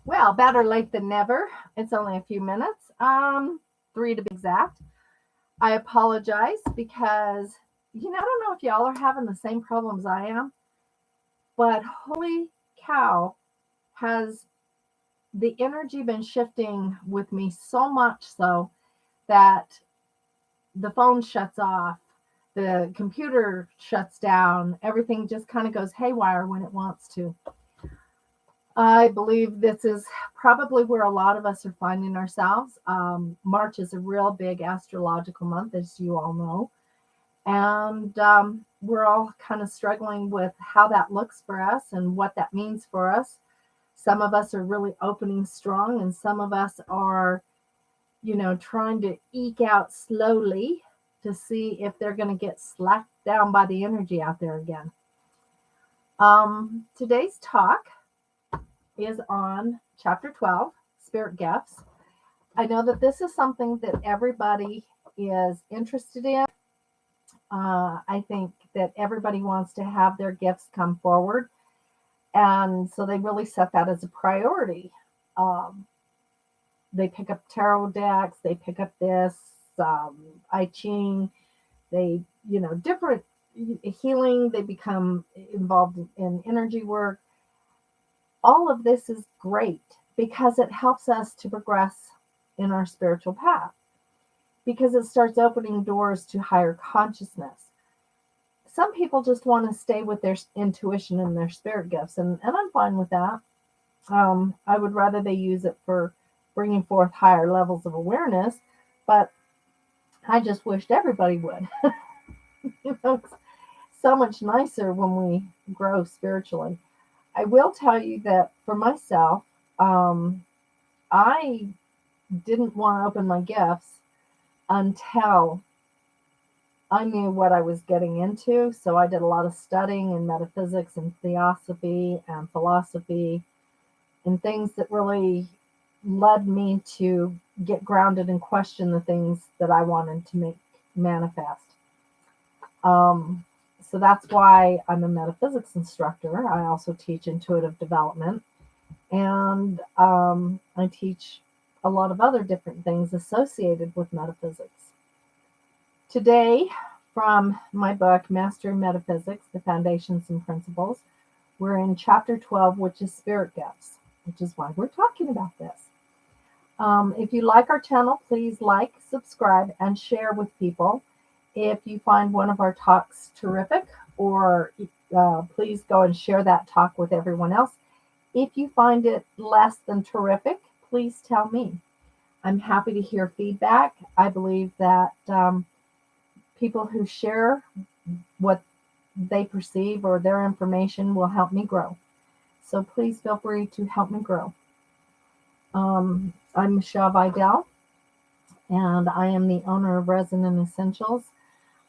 Well, better late than never. It's only a few minutes. 3 to be exact. I apologize because I don't know if y'all are having the same problems I am, but holy cow, has the energy been shifting with me so much so that the phone shuts off, the computer shuts down, everything just kind of goes haywire when it wants to. I believe this is probably where a lot of us are finding ourselves. March is a real big astrological month, as you all know. And we're all kind of struggling with how that looks for us and what that means for us. Some of us are really opening strong, and some of us are, trying to eke out slowly to see if they're going to get slacked down by the energy out there again. Today's talk is on chapter 12, Spirit Gifts. I know that this is something that everybody is interested in. I think that everybody wants to have their gifts come forward. And so they really set that as a priority. Um, they pick up tarot decks, they pick up this, I Ching, they, different healing, they become involved in energy work. All of this is great because it helps us to progress in our spiritual path, because it starts opening doors to higher consciousness. Some people just want to stay with their intuition and their spirit gifts, and I'm fine with that. I would rather they use it for bringing forth higher levels of awareness, but I just wished everybody would. It's so much nicer when we grow spiritually. I will tell you that for myself, I didn't want to open my gifts until I knew what I was getting into. So I did a lot of studying in metaphysics and theosophy and philosophy and things that really led me to get grounded and question the things that I wanted to make manifest. Um, so that's why I'm a metaphysics instructor. I also teach intuitive development, and I teach a lot of other different things associated with metaphysics. Today, from my book, Mastering Metaphysics, The Foundations and Principles, we're in chapter 12, which is Spirit Gifts, which is why we're talking about this. If you like our channel, please like, subscribe, and share with people. If you find one of our talks terrific, or please go and share that talk with everyone else. If you find it less than terrific, please tell me. I'm happy to hear feedback. I believe that people who share what they perceive or their information will help me grow. So please feel free to help me grow. I'm Michelle Vidal, and I am the owner of Resonant Essentials.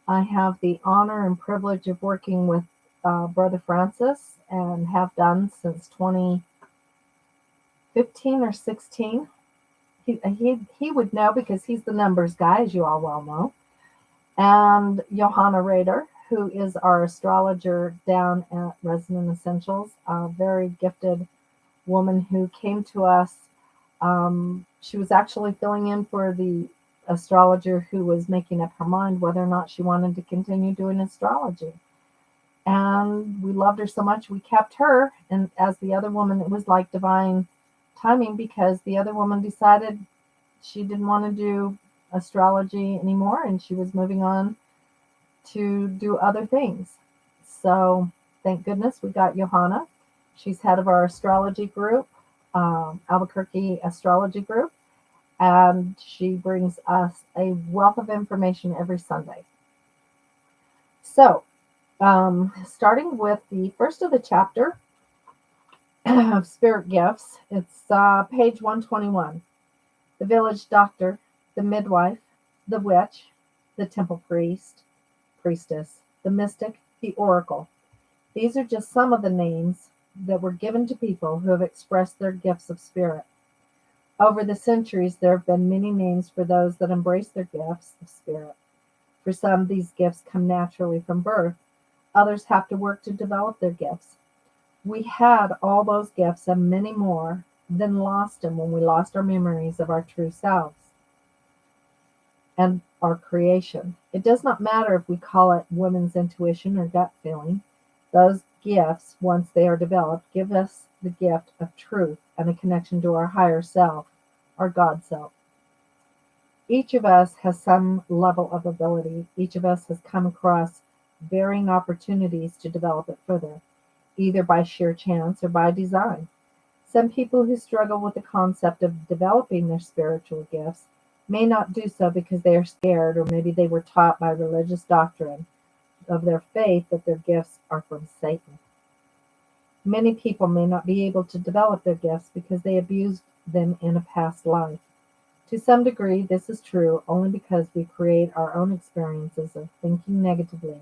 I have the honor and privilege of working with Brother Francis, and have done since 2015 or 16. He would know because he's the numbers guy, as you all well know. And Johanna Rader, who is our astrologer down at Resonant Essentials, a very gifted woman who came to us. She was actually filling in for the astrologer who was making up her mind whether or not she wanted to continue doing astrology. And we loved her so much, we kept her. And as the other woman, it was like divine timing, because the other woman decided she didn't want to do astrology anymore, and she was moving on to do other things. So thank goodness we got Johanna. She's head of our astrology group, Albuquerque Astrology Group, and she brings us a wealth of information every Sunday. So, starting with the first of the chapter of Spirit Gifts, it's page 121. The village doctor, the midwife, the witch, the temple priest, priestess, the mystic, the oracle. These are just some of the names that were given to people who have expressed their gifts of spirit. Over the centuries, there have been many names for those that embrace their gifts of spirit. For some, these gifts come naturally from birth. Others have to work to develop their gifts. We had all those gifts and many more then lost them when we lost our memories of our true selves and our creation. It does not matter if we call it women's intuition or gut feeling. Those gifts, once they are developed, give us the gift of truth and a connection to our higher self, our God self. Each of us has some level of ability. Each of us has come across varying opportunities to develop it further, either by sheer chance or by design. Some people who struggle with the concept of developing their spiritual gifts may not do so because they are scared, or maybe they were taught by religious doctrine of their faith that their gifts are from Satan. Many people may not be able to develop their gifts because they abused them in a past life. To some degree, this is true only because we create our own experiences of thinking negatively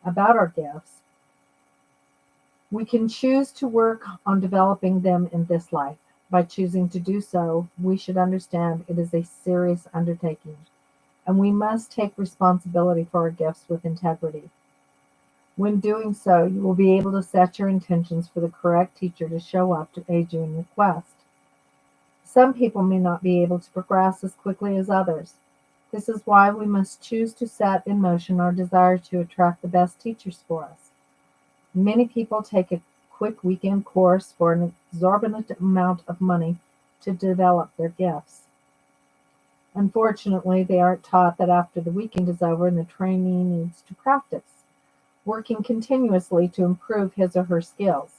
about our gifts. We can choose to work on developing them in this life. By choosing to do so, we should understand it is a serious undertaking, and we must take responsibility for our gifts with integrity. When doing so, you will be able to set your intentions for the correct teacher to show up to aid you in your quest. Some people may not be able to progress as quickly as others. This is why we must choose to set in motion our desire to attract the best teachers for us. Many people take a quick weekend course for an exorbitant amount of money to develop their gifts. Unfortunately, they aren't taught that after the weekend is over and the trainee needs to practice, working continuously to improve his or her skills.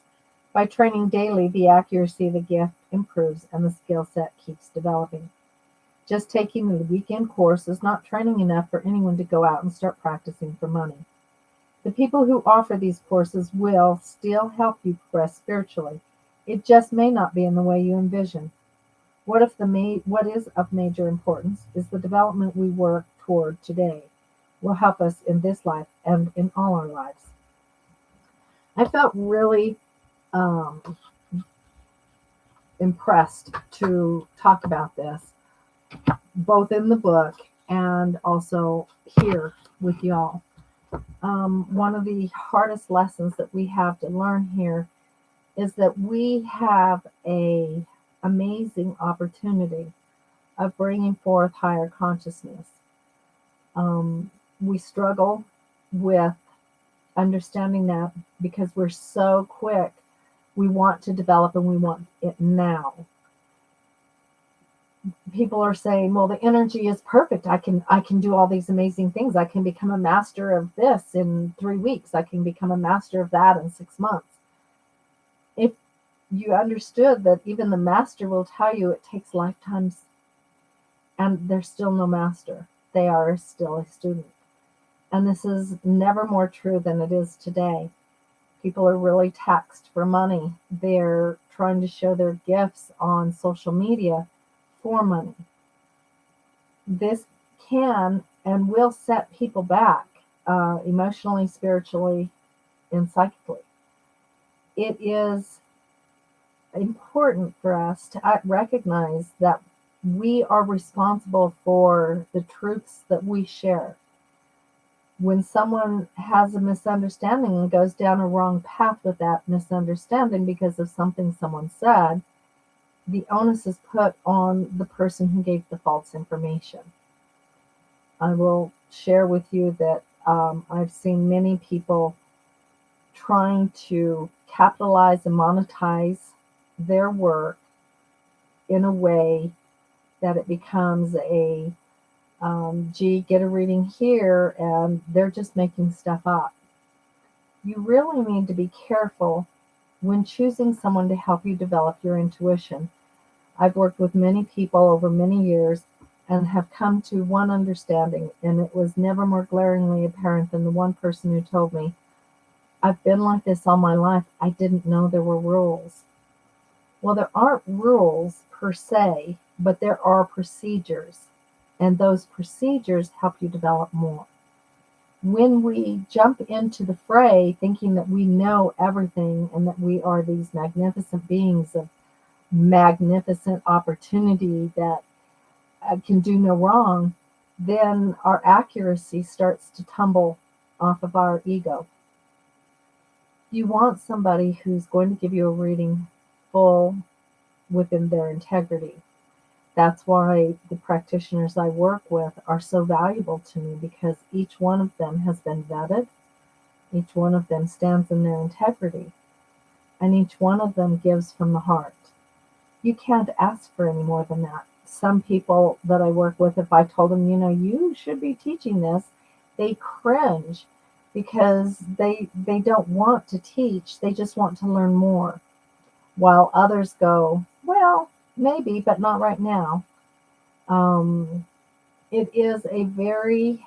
By training daily, the accuracy of the gift improves and the skill set keeps developing. Just taking the weekend course is not training enough for anyone to go out and start practicing for money. The people who offer these courses will still help you progress spiritually. It just may not be in the way you envision. What is of major importance is the development we work toward today will help us in this life and in all our lives. I felt really um, impressed to talk about this, both in the book and also here with y'all. One of the hardest lessons that we have to learn here is that we have a amazing opportunity of bringing forth higher consciousness. We struggle with understanding that because we're so quick. We want to develop and we want it now. People are saying, well, the energy is perfect. I can do all these amazing things. I can become a master of this in 3 weeks. I can become a master of that in 6 months. If you understood that even the master will tell you it takes lifetimes, and there's still no master. They are still a student. And this is never more true than it is today. People are really taxed for money. They're trying to show their gifts on social media for money. This can and will set people back emotionally, spiritually, and psychically. It is important for us to recognize that we are responsible for the truths that we share. When someone has a misunderstanding and goes down a wrong path with that misunderstanding because of something someone said, the onus is put on the person who gave the false information. I will share with you that I've seen many people trying to capitalize and monetize their work in a way that it becomes a gee, get a reading here, and they're just making stuff up. You really need to be careful when choosing someone to help you develop your intuition. I've worked with many people over many years and have come to one understanding, and it was never more glaringly apparent than the one person who told me, I've been like this all my life. I didn't know there were rules. Well, there aren't rules per se, but there are procedures, and those procedures help you develop more. When we jump into the fray thinking that we know everything and that we are these magnificent beings of magnificent opportunity that can do no wrong, then our accuracy starts to tumble off of our ego. You want somebody who's going to give you a reading full within their integrity. That's why the practitioners I work with are so valuable to me, because each one of them has been vetted, each one of them stands in their integrity, and each one of them gives from the heart. You can't ask for any more than that. Some people that I work with, if I told them, you should be teaching this, they cringe because they don't want to teach, they just want to learn more. While others go, well, maybe, but not right now. It is a very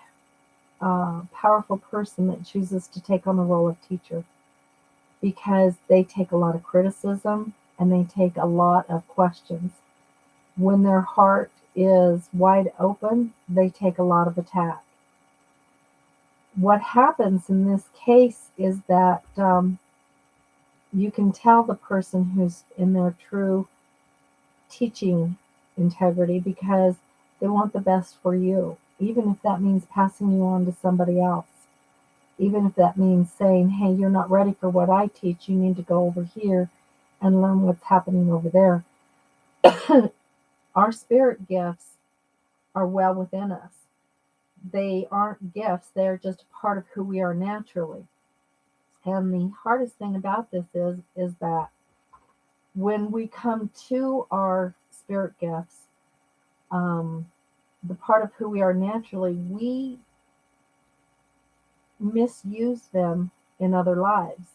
powerful person that chooses to take on the role of teacher, because they take a lot of criticism and they take a lot of questions. When their heart is wide open, they take a lot of attack. What happens in this case is that you can tell the person who's in their true teaching integrity, because they want the best for you, even if that means passing you on to somebody else. Even if that means saying, hey, you're not ready for what I teach, you need to go over here and learn what's happening over there. Our spirit gifts are well within us. They aren't gifts, they're just a part of who we are naturally. And the hardest thing about this is that when we come to our spirit gifts, the part of who we are naturally, we misuse them in other lives.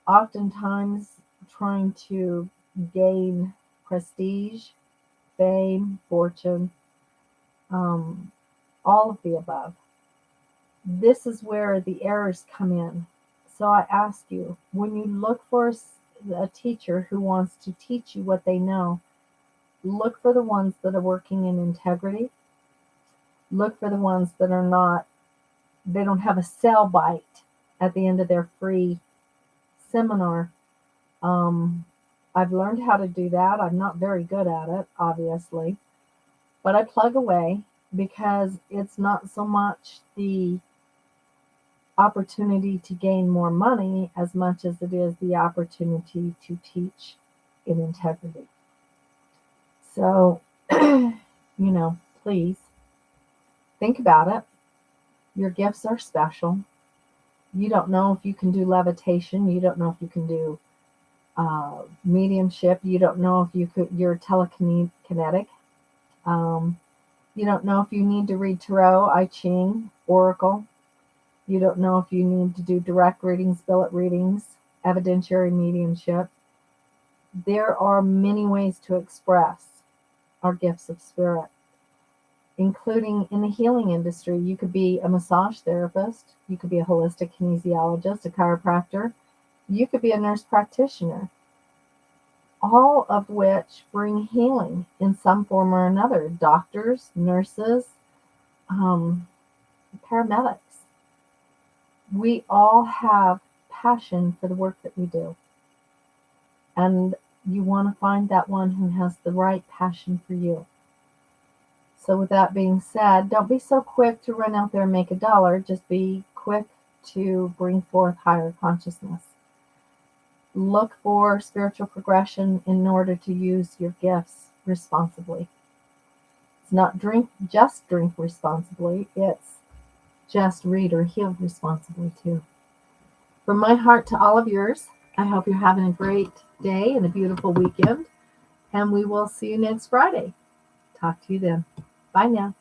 Oftentimes trying to gain prestige, fame, fortune, all of the above. This is where the errors come in. So I ask you, when you look for a teacher who wants to teach you what they know, look for the ones that are working in integrity. Look for the ones that are not, they don't have a sell bite at the end of their free seminar. I've learned how to do that. I'm not very good at it, obviously, but I plug away, because it's not so much the opportunity to gain more money as much as it is the opportunity to teach in integrity. So, please think about it. Your gifts are special. You don't know if you can do levitation. You don't know if you can do mediumship. You don't know if you're telekinetic. You don't know if you need to read tarot, I Ching, oracle. You don't know if you need to do direct readings, billet readings, evidentiary mediumship. There are many ways to express our gifts of spirit, including in the healing industry. You could be a massage therapist. You could be a holistic kinesiologist, a chiropractor. You could be a nurse practitioner, all of which bring healing in some form or another. Doctors, nurses, paramedics. We all have passion for the work that we do. And you want to find that one who has the right passion for you. So with that being said, don't be so quick to run out there and make a dollar. Just be quick to bring forth higher consciousness. Look for spiritual progression in order to use your gifts responsibly. It's not just drink responsibly. It's just read or heal responsibly too. From my heart to all of yours, I hope you're having a great day and a beautiful weekend. And we will see you next Friday. Talk to you then. Bye now.